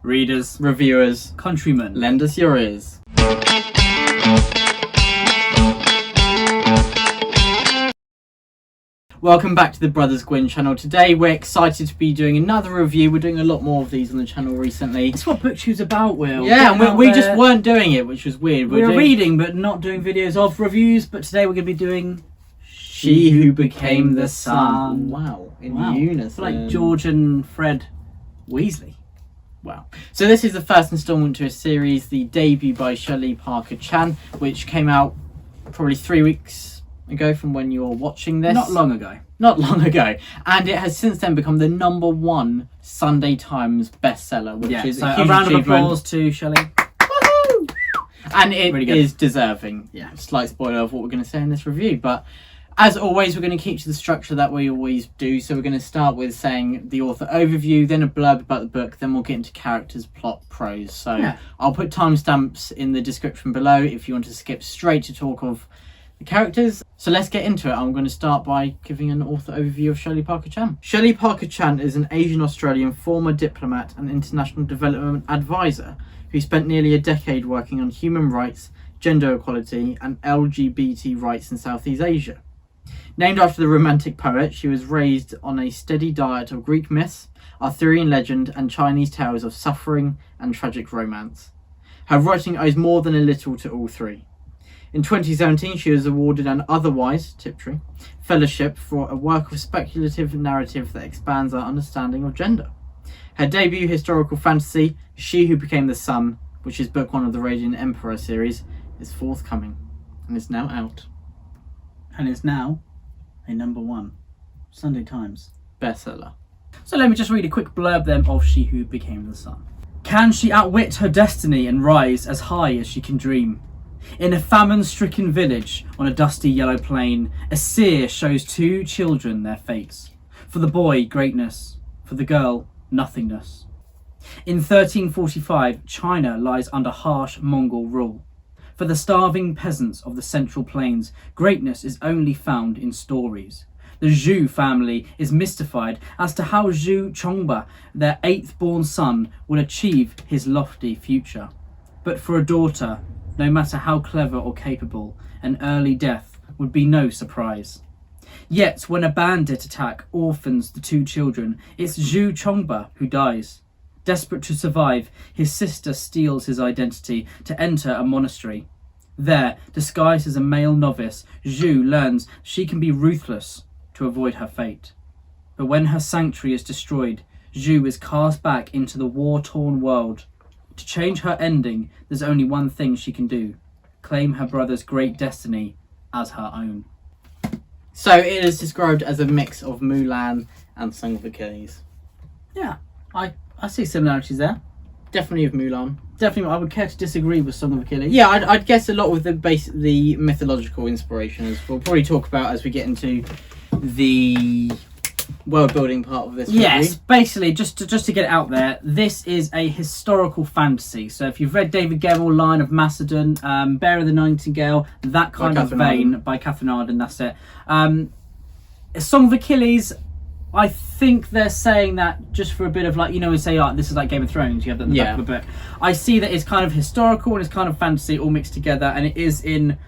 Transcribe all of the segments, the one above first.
readers, reviewers, countrymen, lend us your ears. Welcome back to the Brothers Gwynne channel. Today we're excited to be doing another review. We're doing a lot more of these on the channel recently. It's what BookTube's about, Will. Yeah, and we just weren't doing it, which was weird. We were reading but not doing videos of reviews, but today we're going to be doing She Who Became the Sun. Wow. In unison. Like George and Fred Weasley. Wow. So this is the first instalment to a series, the debut by Shelley Parker-Chan, which came out probably 3 weeks ago from when you're watching this. Not long ago. And it has since then become the #1 Sunday Times bestseller, which is so a huge round of achievement. applause to Shelley. Woohoo! And it Really is deserving. Yeah. Slight spoiler of what we're going to say in this review, but as always, we're going to keep to the structure that we always do. So we're going to start with saying the author overview, then a blurb about the book, then we'll get into characters, plot, prose. So I'll put timestamps in the description below if you want to skip straight to talk of the characters. So let's get into it. I'm going to start by giving an author overview of Shelley Parker-Chan. Shelley Parker-Chan is an Asian Australian former diplomat and international development advisor who spent nearly a decade working on human rights, gender equality and LGBT rights in Southeast Asia. Named after the Romantic poet, she was raised on a steady diet of Greek myths, Arthurian legend and Chinese tales of suffering and tragic romance. Her writing owes more than a little to all three. In 2017, she was awarded an Otherwise Tiptree Fellowship for a work of speculative narrative that expands our understanding of gender. Her debut historical fantasy, She Who Became the Sun, which is book 1 of the Radiant Emperor series, is forthcoming and is now out. And is now a #1 Sunday Times bestseller. So let me just read a quick blurb then of She Who Became the Sun. Can she outwit her destiny and rise as high as she can dream? In a famine-stricken village on a dusty yellow plain, a seer shows 2 children their fates. For the boy, greatness. For the girl, nothingness. In 1345, China lies under harsh Mongol rule. For the starving peasants of the Central Plains, greatness is only found in stories. The Zhu family is mystified as to how Zhu Chongba, their 8th-born son, will achieve his lofty future. But for a daughter, no matter how clever or capable, an early death would be no surprise. Yet, when a bandit attack orphans the 2 children, it's Zhu Chongba who dies. Desperate to survive, his sister steals his identity to enter a monastery. There, disguised as a male novice, Zhu learns she can be ruthless to avoid her fate. But when her sanctuary is destroyed, Zhu is cast back into the war-torn world. To change her ending, there's only one thing she can do: claim her brother's great destiny as her own. So it is described as a mix of Mulan and Song of Achilles. Yeah, I see similarities there. Definitely of Mulan. Definitely, I would care to disagree with Song of Achilles. Yeah, I'd guess a lot with the mythological inspiration, as we'll probably talk about as we get into the world building part of this. Yes, basically, just to get it out there, this is a historical fantasy. So if you've read David Gemmell, Lion of Macedon, Bear of the Nightingale, that kind of vein by Catherine Arden, that's it. Song of Achilles, I think they're saying that just for a bit of, like, you know, we say, this is like Game of Thrones, you have that in the back of the book. I see that it's kind of historical and it's kind of fantasy all mixed together, and it is in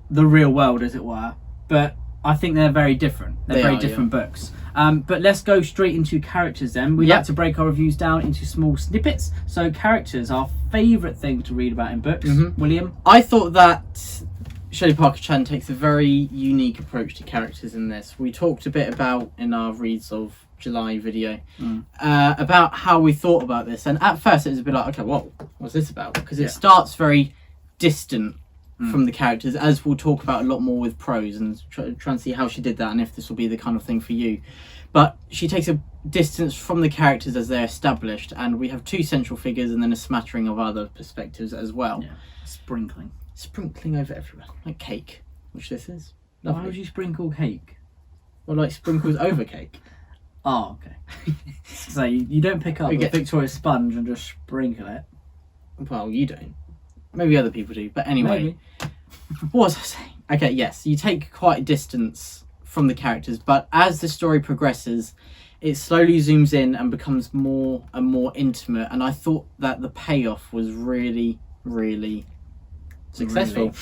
the real world, as it were. But I think they're very different. They're very different books. But let's go straight into characters then. We like to break our reviews down into small snippets. So characters, our favourite thing to read about in books. William? I thought that Shelley Parker-Chan takes a very unique approach to characters in this. We talked a bit about, in our Reads of July video, about how we thought about this. And at first it was a bit like, okay, what's this about? Because it starts very distant from the characters, as we'll talk about a lot more with Prose, and try and see how she did that and if this will be the kind of thing for you. But she takes a distance from the characters as they're established, and we have 2 central figures and then a smattering of other perspectives as well. Yeah. Sprinkling over everywhere, like cake, which this is. Lovely. Why would you sprinkle cake? Well, like sprinkles over cake. Oh, okay. So you don't pick up a Victoria sponge and just sprinkle it. Well, you don't. Maybe other people do, but anyway. What was I saying? Okay, yes, you take quite a distance from the characters, but as the story progresses, it slowly zooms in and becomes more and more intimate. And I thought that the payoff was really, really successful.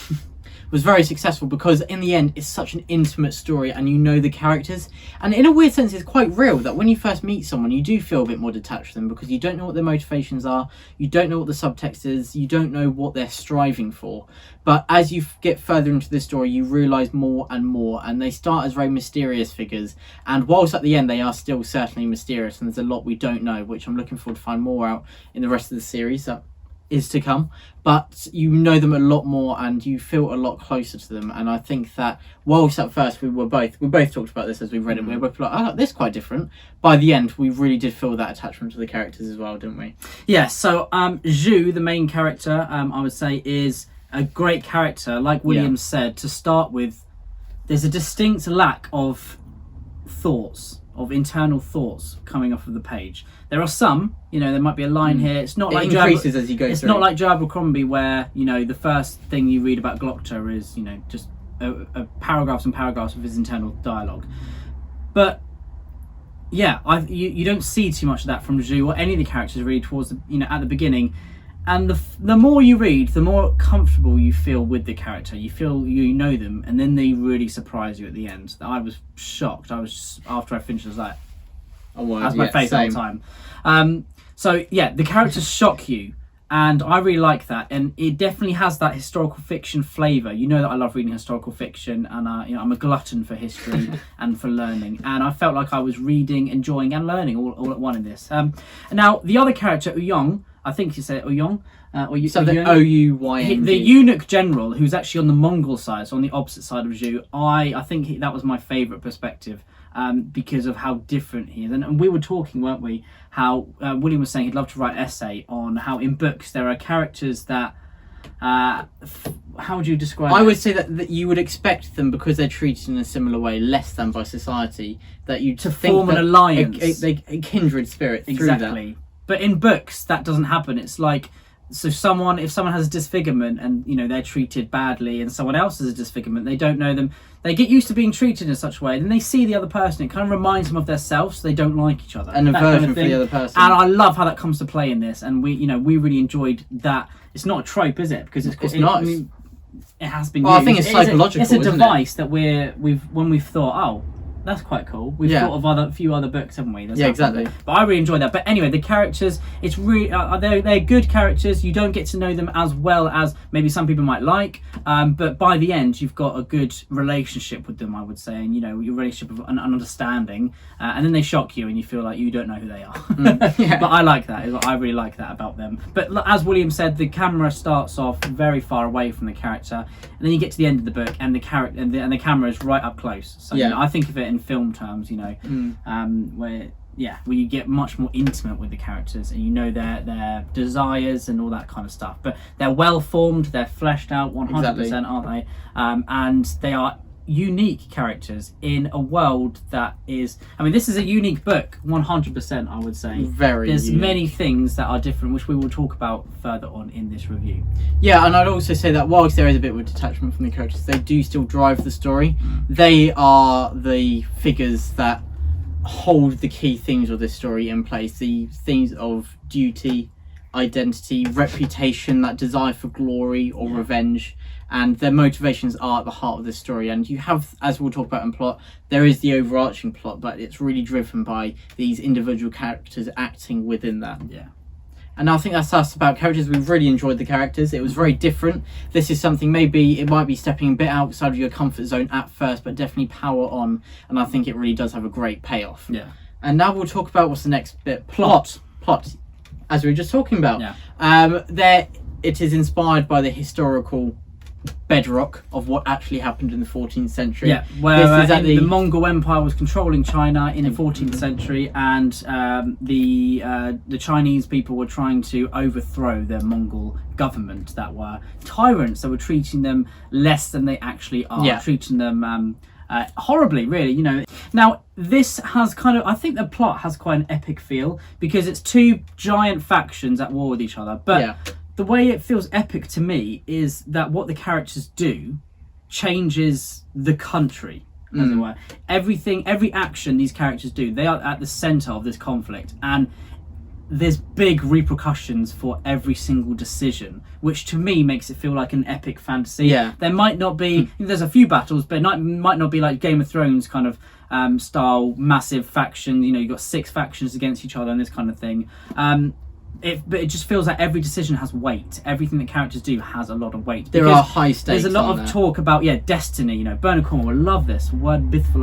Was very successful, because in the end it's such an intimate story and you know the characters, and in a weird sense it's quite real that when you first meet someone you do feel a bit more detached from them, because you don't know what their motivations are, you don't know what the subtext is, you don't know what they're striving for. But as you get further into the story you realise more and more, and they start as very mysterious figures, and whilst at the end they are still certainly mysterious and there's a lot we don't know, which I'm looking forward to find more out in the rest of the series that is to come, but you know them a lot more and you feel a lot closer to them. And I think that whilst at first we both talked about this as we read it, we were both like, oh, this is quite different. By the end we really did feel that attachment to the characters as well, didn't we? Yeah, so Zhu, the main character, I would say is a great character. Like William said, to start with, there's a distinct lack of thoughts, of internal thoughts coming off of the page. There are some, there might be a line here. It's not like increases as you go through. It's not like Joe Abercrombie where, the first thing you read about Glockter is, just a paragraphs and paragraphs of his internal dialogue. But yeah, you don't see too much of that from Zhu or any of the characters really towards the, at the beginning. And the more you read, the more comfortable you feel with the character. You feel you know them, and then they really surprise you at the end. I was shocked. After I finished, I was like, that's my favourite all the time. So yeah, the characters shock you, and I really like that. And it definitely has that historical fiction flavour. You know that I love reading historical fiction, and I'm a glutton for history and for learning. And I felt like I was reading, enjoying, and learning all at one in this. Now the other character, Uyong. I think you said Uyong. The O-U-Y-N-G. The eunuch general, who's actually on the Mongol side, so on the opposite side of Zhu. I think that was my favourite perspective, because of how different he is. And we were talking, weren't we, how William was saying he'd love to write an essay on how in books there are characters that... how would you describe I would say that you would expect them, because they're treated in a similar way, less than by society, that you to form an alliance. A kindred spirit through exactly. that. But in books, that doesn't happen. It's like, so if someone has a disfigurement and, they're treated badly, and someone else has a disfigurement, they don't know them, they get used to being treated in such a way, then they see the other person, it kind of reminds them of their self, so they don't like each other. An aversion for the other person. And I love how that comes to play in this, and we really enjoyed that. It's not a trope, is it? Because it's not. It has been used. I think it's psychological, It's a device that when we've thought, oh, that's quite cool. We've thought of a few other books, haven't we? Exactly. But I really enjoyed that. But anyway, the characters, it's really they're good characters. You don't get to know them as well as maybe some people might like, but by the end, you've got a good relationship with them, I would say, and your relationship of an understanding. And then they shock you, and you feel like you don't know who they are. But I like that. I really like that about them. But as William said, the camera starts off very far away from the character, and then you get to the end of the book, and the character and the camera is right up close. So I think of it in film terms, where you get much more intimate with the characters, and you know their desires and all that kind of stuff. But they're well formed, they're fleshed out 100%, aren't they? And they are unique characters in a world that is, this is a unique book, 100%, I would say. There's unique. Many things that are different, which we will talk about further on in this review. Yeah, and I'd also say that whilst there is a bit of a detachment from the characters, they do still drive the story. They are the figures that hold the key themes of this story in place. The themes of duty, identity, reputation, that desire for glory or revenge, and their motivations are at the heart of the story. And you have, as we'll talk about in plot, there is the overarching plot, but it's really driven by these individual characters acting within that. Yeah. And I think that's us about characters. We've really enjoyed the characters. It was very different. This is something, maybe it might be stepping a bit outside of your comfort zone at first, but definitely power on. And I think it really does have a great payoff. Yeah. And now we'll talk about what's the next bit. Plot. As we were just talking about. Yeah. It is inspired by the historical bedrock of what actually happened in the 14th century. Yeah, where the Mongol Empire was controlling China in the 14th century, and the Chinese people were trying to overthrow their Mongol government that were tyrants, that were treating them less than they actually are, treating them horribly, really. Now this has I think the plot has quite an epic feel, because it's two giant factions at war with each other, but the way it feels epic to me is that what the characters do changes the country as it were. Every action these characters do, they are at the center of this conflict, and there's big repercussions for every single decision, which to me makes it feel like an epic fantasy. Yeah. There might not be, there's a few battles, but it might not be like Game of Thrones kind of style, massive faction, you've got 6 factions against each other and this kind of thing. But it just feels like every decision has weight. Everything that characters do has a lot of weight. There are high stakes. There's a lot of talk about destiny. Bernard Cornwell will love this word. Bithful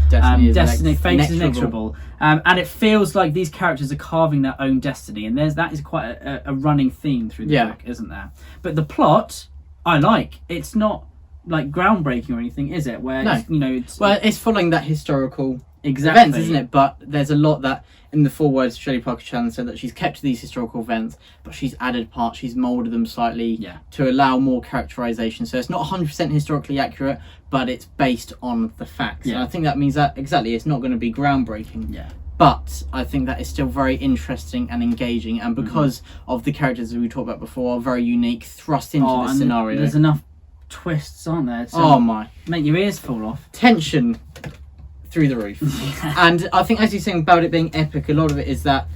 destiny, fate is inexorable. And it feels like these characters are carving their own destiny, and that is quite a running theme through the book, isn't there? But the plot, I like. It's not like groundbreaking or anything, is it? Where it's following that historical exactly events, isn't it? But there's a lot that in the forewords Shelley Parker Chan said that she's kept to these historical events, but she's added parts, she's moulded them slightly to allow more characterization. So it's not 100% historically accurate, but it's based on the facts. And I think that means that exactly it's not going to be groundbreaking. But I think that is still very interesting and engaging, and because of the characters that we talked about before, are very unique, thrust into the scenario. There's enough twists, aren't there? Make your ears fall off. Tension through the roof. And I think, as you're saying about it being epic, a lot of it is that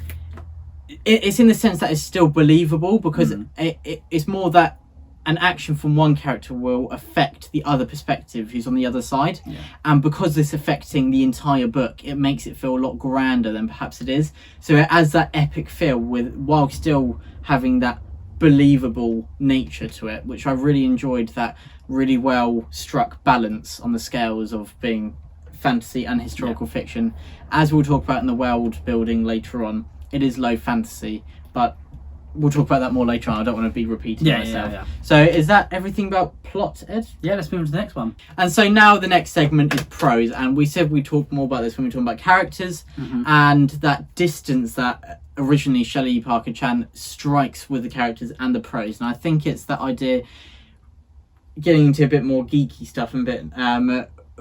it's in the sense that it's still believable, because it's more that an action from one character will affect the other perspective who's on the other side, and because it's affecting the entire book, it makes it feel a lot grander than perhaps it is. So it adds that epic feel while still having that believable nature to it, which I really enjoyed. That really well struck balance on the scales of being fantasy and historical fiction. As we'll talk about in the world building later on, it is low fantasy, but we'll talk about that more later on. I don't want to be repeating myself. So is that everything about plot, Ed? Yeah, let's move on to the next one. And so now the next segment is prose, and we said we'd talk more about this when we were talking about characters and that distance that originally Shelley Parker Chan strikes with the characters and the prose. And I think it's that idea, getting into a bit more geeky stuff and a bit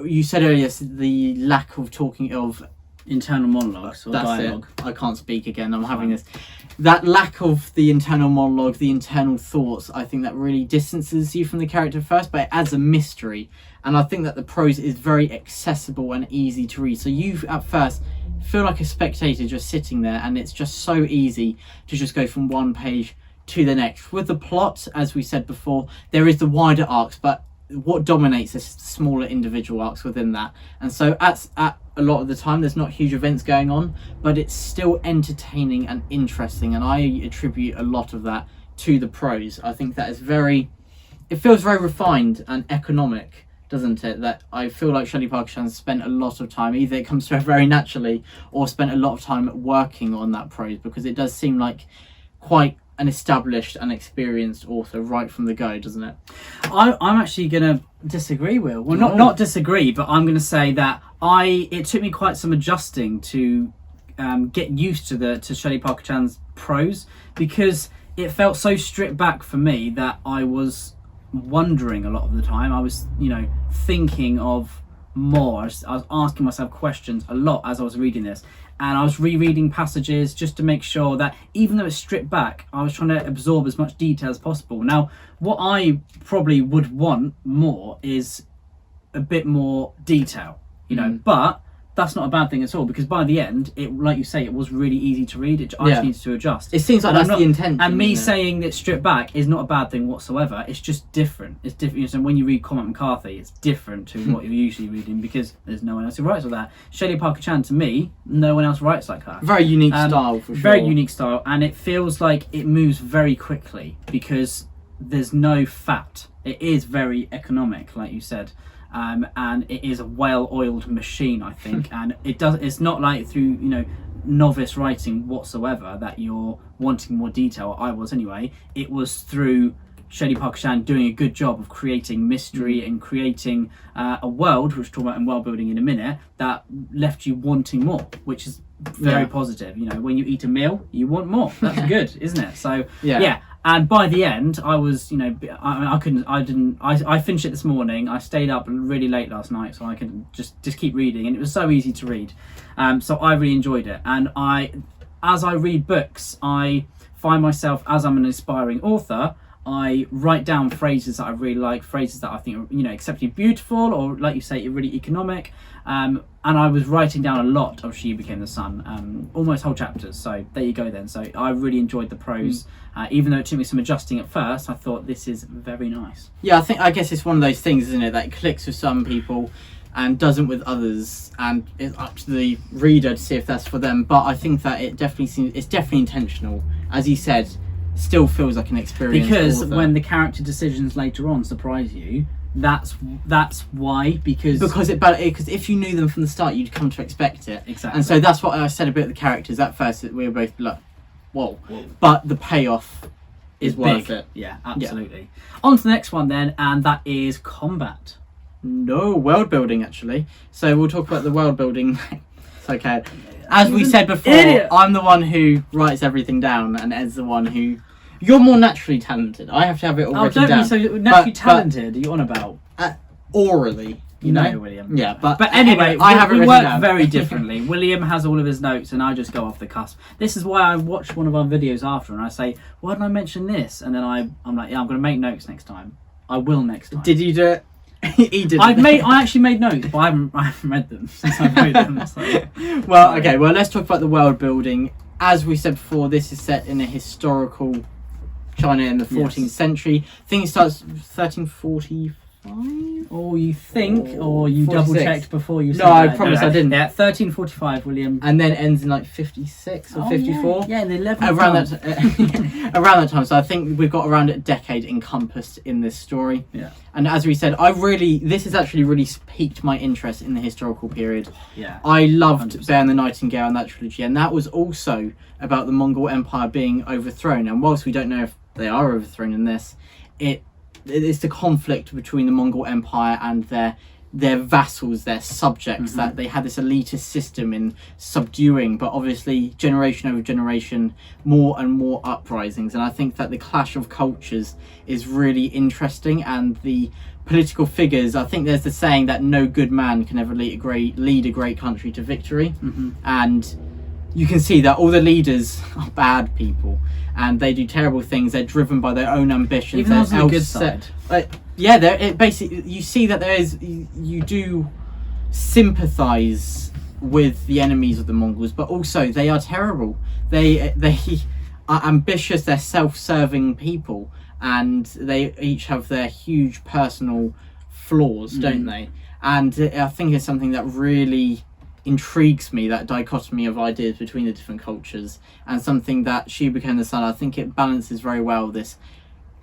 you said earlier the lack of talking of internal monologues or dialogue. I can't speak again. I'm having this. That lack of the internal monologue, the internal thoughts, I think that really distances you from the character first, but it adds a mystery. And I think that the prose is very accessible and easy to read. So you at first feel like a spectator just sitting there, and it's just so easy to just go from one page to the next. With the plot, as we said before, there is the wider arcs, but what dominates is the smaller individual arcs within that. And so at a lot of the time there's not huge events going on, but it's still entertaining and interesting, and I attribute a lot of that to the prose. I think that is it feels very refined and economic, doesn't it? That I feel like Shelley Parker Chan spent a lot of time, either it comes to her very naturally or spent a lot of time working on that prose, because it does seem like quite an established and experienced author right from the go, doesn't it? I'm actually going to disagree, Will. Well, not disagree, but I'm going to say that it took me quite some adjusting to get used to Shelley Parker Chan's prose, because it felt so stripped back for me that I was wondering a lot of the time. I was, thinking of more. I was asking myself questions a lot as I was reading this. And I was rereading passages just to make sure that even though it's stripped back, I was trying to absorb as much detail as possible. Now, what I probably would want more is a bit more detail, but that's not a bad thing at all, because by the end, like you say, it was really easy to read. I just needed to adjust. It seems like that's the intention. And me saying it's stripped back is not a bad thing whatsoever. It's just different. It's different. So when you read Cormac McCarthy, it's different to what you're usually reading, because there's no one else who writes like that. Shelley Parker Chan, to me, no one else writes like her. Very unique style, for sure. Very unique style, and it feels like it moves very quickly because there's no fat. It is very economic, like you said. And it is a well-oiled machine, I think, and it's not like through novice writing whatsoever that you're wanting more detail. I was anyway. It was through Shelley Parker Chan doing a good job of creating mystery and creating a world, which we'll talk about in world building in a minute, that left you wanting more, which is very positive. When you eat a meal, you want more. That's good, isn't it? So yeah. And by the end, I was, I finished it this morning. I stayed up really late last night so I could just keep reading, and it was so easy to read. So I really enjoyed it. And as I read books, I find myself, as I'm an aspiring author, I write down phrases that I really like, phrases that I think are, exceptionally beautiful, or like you say, really economic. And I was writing down a lot of She Who Became the Sun, almost whole chapters. So there you go then. So I really enjoyed the prose. Even though it took me some adjusting at first, I thought this is very nice. Yeah, I guess it's one of those things, isn't it, that clicks with some people and doesn't with others, and it's up to the reader to see if that's for them. But I think that it's definitely intentional. As you said, still feels like an experience. Because when the character decisions later on surprise you, that's why. Because if you knew them from the start, you'd come to expect it. Exactly. And so that's what I said about the characters. At first, we were both like, whoa. But the payoff is worth it. Yeah, absolutely. Yeah. On to the next one then, and that is combat. No, world building actually. So we'll talk about the world building. It's okay. As we said before, idiot. I'm the one who writes everything down, and Ed's the one who... You're more naturally talented. I have to have it all written down. So naturally talented, are you on about? Orally. You know, William. Yeah, but anyway, I have it written down. We work very differently. William has all of his notes, and I just go off the cusp. This is why I watch one of our videos after, and I say, "Why didn't I mention this?" And then I'm like, "Yeah, I'm going to make notes next time. I will next time." Did you do it? He did. I actually made notes, but I haven't read them since I wrote them. So. Well, okay. Well, let's talk about the world building. As we said before, this is set in a historical China in the 14th century. I think it starts 1345. Or you think, or you 46. double checked before you said No, I that. promise I didn't. Yeah, 1345, William. And then ends in like 56 or 54. Yeah, in the 11th around around that time. So I think we've got around a decade encompassed in this story. Yeah. And as we said, this has actually really piqued my interest in the historical period. Yeah. I loved 100%. Bear and the Nightingale and that trilogy, and that was also about the Mongol Empire being overthrown. And whilst we don't know if they are overthrown in this, it's the conflict between the Mongol Empire and their vassals, their subjects, that they had this elitist system in subduing, but obviously generation over generation, more and more uprisings. And I think that the clash of cultures is really interesting, and the political figures, I think there's the saying that no good man can ever lead a great country to victory. And you can see that all the leaders are bad people, and they do terrible things. They're driven by their own ambitions. Even on the good side. Basically, you see that you do sympathise with the enemies of the Mongols, but also they are terrible. They are ambitious. They're self-serving people, and they each have their huge personal flaws, don't they? And I think it's something that really intrigues me, that dichotomy of ideas between the different cultures, and something that She Who Became the Sun, I think it balances very well, this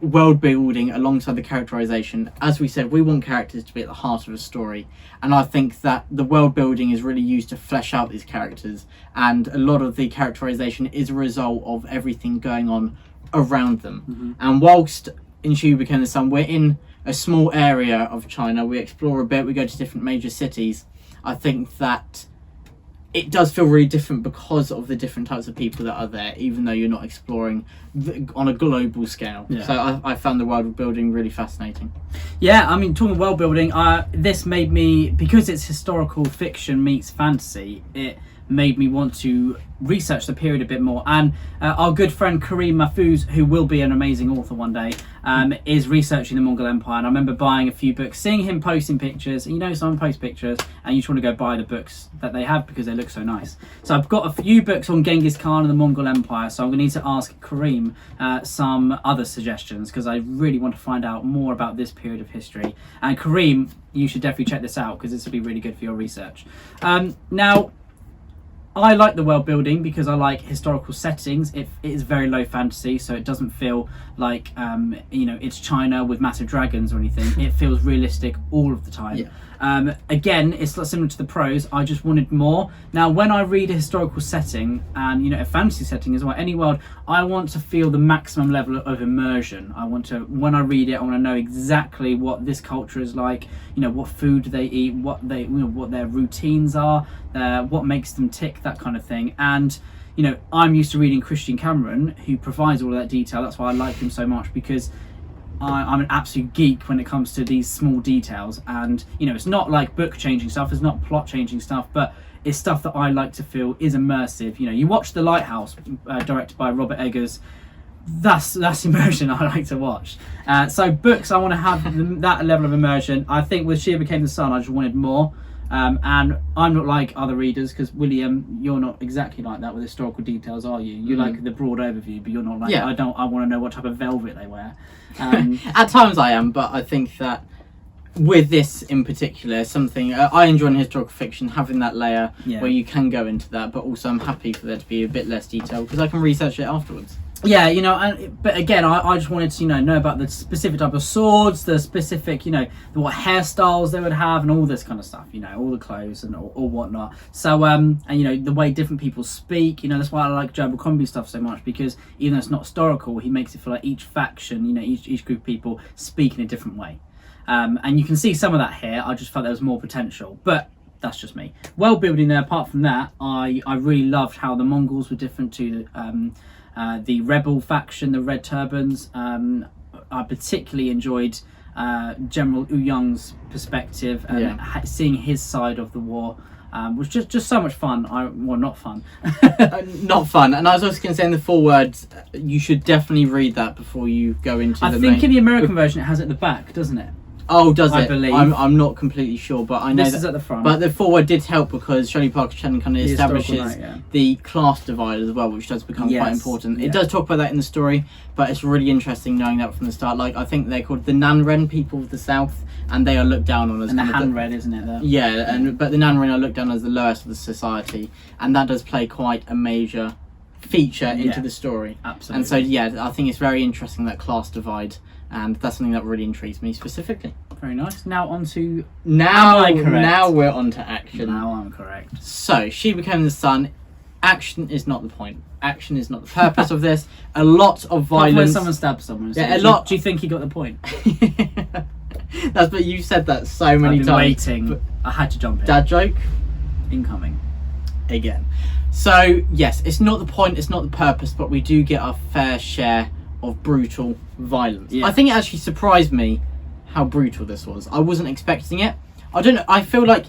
world building alongside the characterization. As we said, we want characters to be at the heart of a story, and I think that the world building is really used to flesh out these characters, and a lot of the characterization is a result of everything going on around them. And whilst in She Who Became the Sun, we're in a small area of China, we explore a bit, we go to different major cities, I think that it does feel really different because of the different types of people that are there, even though you're not exploring on a global scale. Yeah. So I found the world building really fascinating. Yeah, I mean, talking world building, this made me, because it's historical fiction meets fantasy, it made me want to research the period a bit more. And our good friend Kareem Mahfouz, who will be an amazing author one day, is researching the Mongol Empire. And I remember buying a few books, seeing him posting pictures. And someone posts pictures and you just want to go buy the books that they have because they look so nice. So I've got a few books on Genghis Khan and the Mongol Empire, so I'm going to need to ask Kareem some other suggestions, because I really want to find out more about this period of history. And Kareem, you should definitely check this out, because this will be really good for your research. Now, I like the world building because I like historical settings. It is very low fantasy, so it doesn't feel like it's China with massive dragons or anything. It feels realistic all of the time. Yeah. Again, it's similar to the prose. I just wanted more. Now, when I read a historical setting and a fantasy setting as well, any world, I want to feel the maximum level of immersion. I want to, when I read it, I want to know exactly what this culture is like. What food they eat, what their routines are, what makes them tick, that kind of thing. And I'm used to reading Christian Cameron, who provides all of that detail. That's why I like him so much, because I'm an absolute geek when it comes to these small details. And it's not like book changing stuff, it's not plot changing stuff, but it's stuff that I like to feel is immersive. You watch The Lighthouse, directed by Robert Eggers, that's immersion I like to watch. So books, I want to have that level of immersion. I think with She Who Became the Sun, I just wanted more. And I'm not like other readers, because William, you're not exactly like that with historical details, are you? You like the broad overview, but you're not like, I want to know what type of velvet they wear. At times I am, but I think that with this in particular, something I enjoy in historical fiction, having that layer where you can go into that, but also I'm happy for there to be a bit less detail because I can research it afterwards. Yeah, you know, but again, I just wanted to, know about the specific type of swords, the specific, what hairstyles they would have, and all this kind of stuff, all the clothes and all whatnot. So, and the way different people speak, that's why I like Joe Abercrombie stuff so much, because even though it's not historical, he makes it feel like each faction, each group of people speak in a different way. And you can see some of that here. I just felt there was more potential, but that's just me. World building there, apart from that, I really loved how the Mongols were different to the rebel faction, the Red Turbans. I particularly enjoyed General Ouyang's perspective and seeing his side of the war. Was just so much fun. Not fun. Not fun. And I was also going to say in the foreword, you should definitely read that before you go into I think in the American version it has it at the back, doesn't it? Oh, does it? I believe. I'm not completely sure, but I know this is at the front. But the foreword did help because Shelley Parker Chan kind of establishes the class divide as well, which does become quite important. It does talk about that in the story, but it's really interesting knowing that from the start. Like, I think they're called the Nanren people of the South, and they are looked down on as and the Hanred, isn't it? But the Nanren are looked down as the lowest of the society, and that does play quite a major feature into the story. Absolutely. And so I think it's very interesting, that class divide. And that's something that really intrigues me specifically. Very nice. Now on to... Now we're on to action. Now I'm correct. So, She Became the Sun. Action is not the point. Action is not the purpose of this. A lot of violence. When someone stabs someone. Yeah, a lot. Do you think he got the point? But you've said that so many times. Waiting. But I had to jump in. Dad joke? Incoming. Again. So, yes, it's not the point, it's not the purpose, but we do get our fair share of brutal violence. I think it actually surprised me how brutal this was. I wasn't expecting it. I don't know, I feel like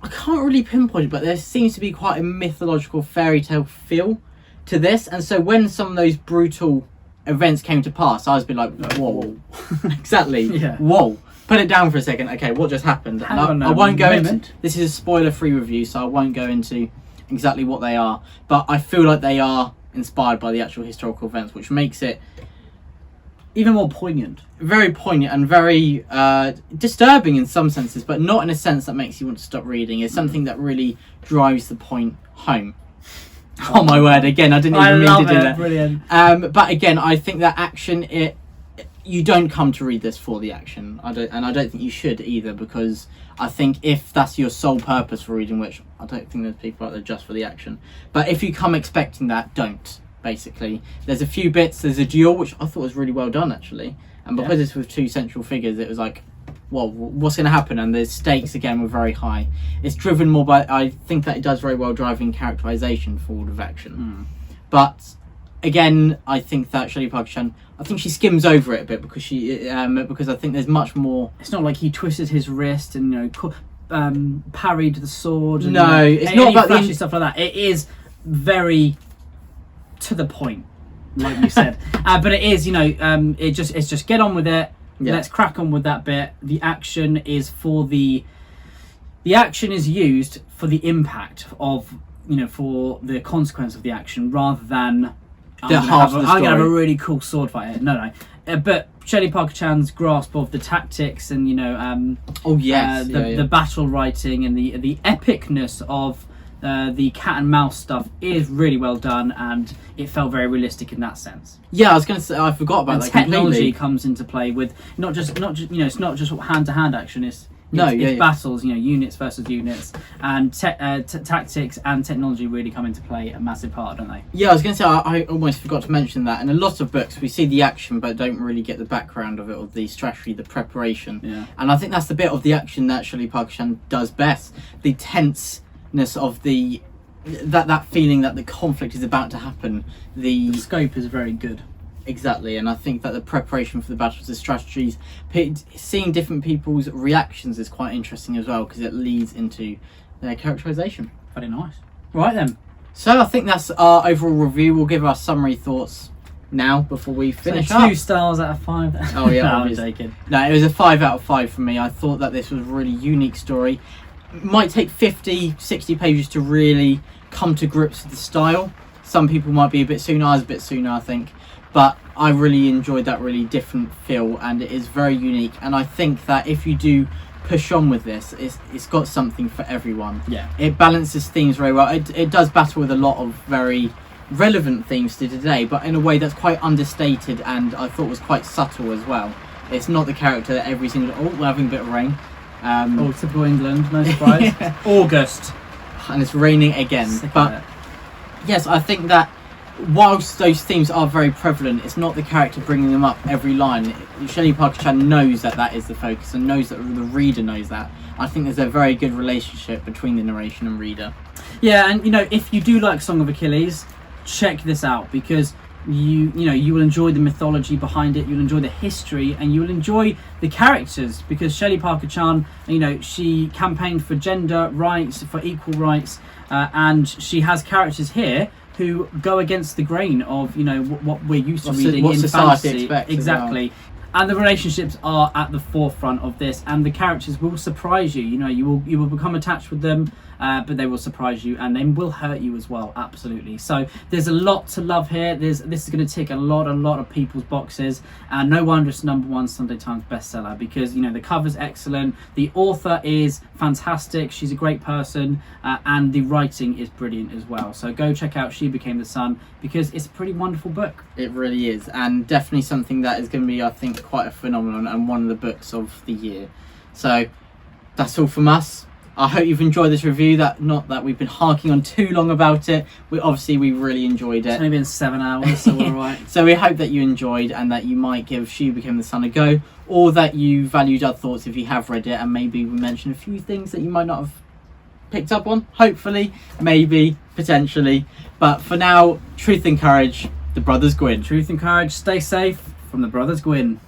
I can't really pinpoint it, but there seems to be quite a mythological fairy tale feel to this, and so when some of those brutal events came to pass, I was a bit like, whoa. Exactly. Whoa. Put it down for a second. Okay, what just happened? I won't go into this. Is a spoiler free review, so I won't go into exactly what they are, but I feel like they are inspired by the actual historical events, which makes it even more poignant. Very poignant and very disturbing in some senses, but not in a sense that makes you want to stop reading. It's something that really drives the point home. Oh my word, again, I didn't even mean to do that. Brilliant. But again, I think that action, you don't come to read this for the action. I don't think you should either, because I think if that's your sole purpose for reading, which I don't think there's people out there just for the action, but if you come expecting that, don't. Basically, there's a few bits. There's a duel, which I thought was really well done actually, and because it's with two central figures, it was like, well, what's going to happen? And the stakes again were very high. It's driven more by, I think that it does very well driving characterization forward of action. But again, I think that Shelley Parker Chan, I think she skims over it a bit because because I think there's much more. It's not like he twisted his wrist and parried the sword. And, no, it's not about flashy stuff like that. It is very to the point, like you said. But it is, it's just get on with it. Let's crack on with that bit. The action is used for the impact of, for the consequence of the action, rather than I'm gonna have a really cool sword fight here. No. But Shelley Parker Chan's grasp of the tactics and the battle writing and the epicness of the cat and mouse stuff is really well done, and it felt very realistic in that sense. Yeah, I was going to say, I forgot about that. Technology completely. Comes into play with not just it's not just hand to hand action. It's battles, units versus units, and tactics and technology really come into play a massive part, don't they? Yeah, I was going to say, I almost forgot to mention that. In a lot of books, we see the action but don't really get the background of it, or the strategy, the preparation. Yeah. And I think that's the bit of the action that Shelley Parker Chan does best. The tenseness of that feeling that the conflict is about to happen. The scope is very good. Exactly, and I think that the preparation for the battles, the strategies, seeing different people's reactions is quite interesting as well, because it leads into their characterization. Very nice. Right then. So I think that's our overall review. We'll give our summary thoughts now before we finish So up. 2 stars out of 5. Oh yeah, No, I'm obviously. joking. No, it was a 5 out of 5 for me. I thought that this was a really unique story. It might take 50, 60 pages to really come to grips with the style. Some people might be a bit sooner. I was a bit sooner, I think. But I really enjoyed that really different feel, and it is very unique. And I think that if you do push on with this, it's got something for everyone. Yeah. It balances themes very well. It does battle with a lot of very relevant themes to today, but in a way that's quite understated, and I thought was quite subtle as well. It's not the character that every single... Oh, we're having a bit of rain. Oh, typical England, no surprise. August. And it's raining again. Sick of But it. yes, I think that whilst those themes are very prevalent, it's not the character bringing them up every line. Shelley Parker Chan knows that that is the focus, and knows that the reader knows that. I think there's a very good relationship between the narration and reader. Yeah, and if you do like Song of Achilles, check this out, because you will enjoy the mythology behind it, you'll enjoy the history, and you will enjoy the characters, because Shelley Parker Chan, she campaigned for gender rights, for equal rights, and she has characters here who go against the grain of what we're used to reading what in society fantasy. expects as Exactly. And the relationships are at the forefront of this, and the characters will surprise you. You will become attached with them, but they will surprise you, and they will hurt you as well. Absolutely. So there's a lot to love here. This is going to tick a lot of people's boxes, and no wonder it's #1 Sunday Times bestseller, because the cover's excellent, the author is fantastic, she's a great person, and the writing is brilliant as well. So go check out She Became the Sun, because it's a pretty wonderful book. It really is, and definitely something that is going to be, I think, quite a phenomenon, and one of the books of the year. So that's all from us. I hope you've enjoyed this review. Not that we've been harking on too long about it. We really enjoyed It's it. only been 7 hours, so we're all right. So we hope that you enjoyed, and that you might give She Became the Sun a go, or that you valued our thoughts if you have read it, and maybe we mentioned a few things that you might not have picked up on. Hopefully, maybe, potentially. But for now, truth and courage, the Brothers Gwynne. Truth and courage, stay safe, from the Brothers Gwynne.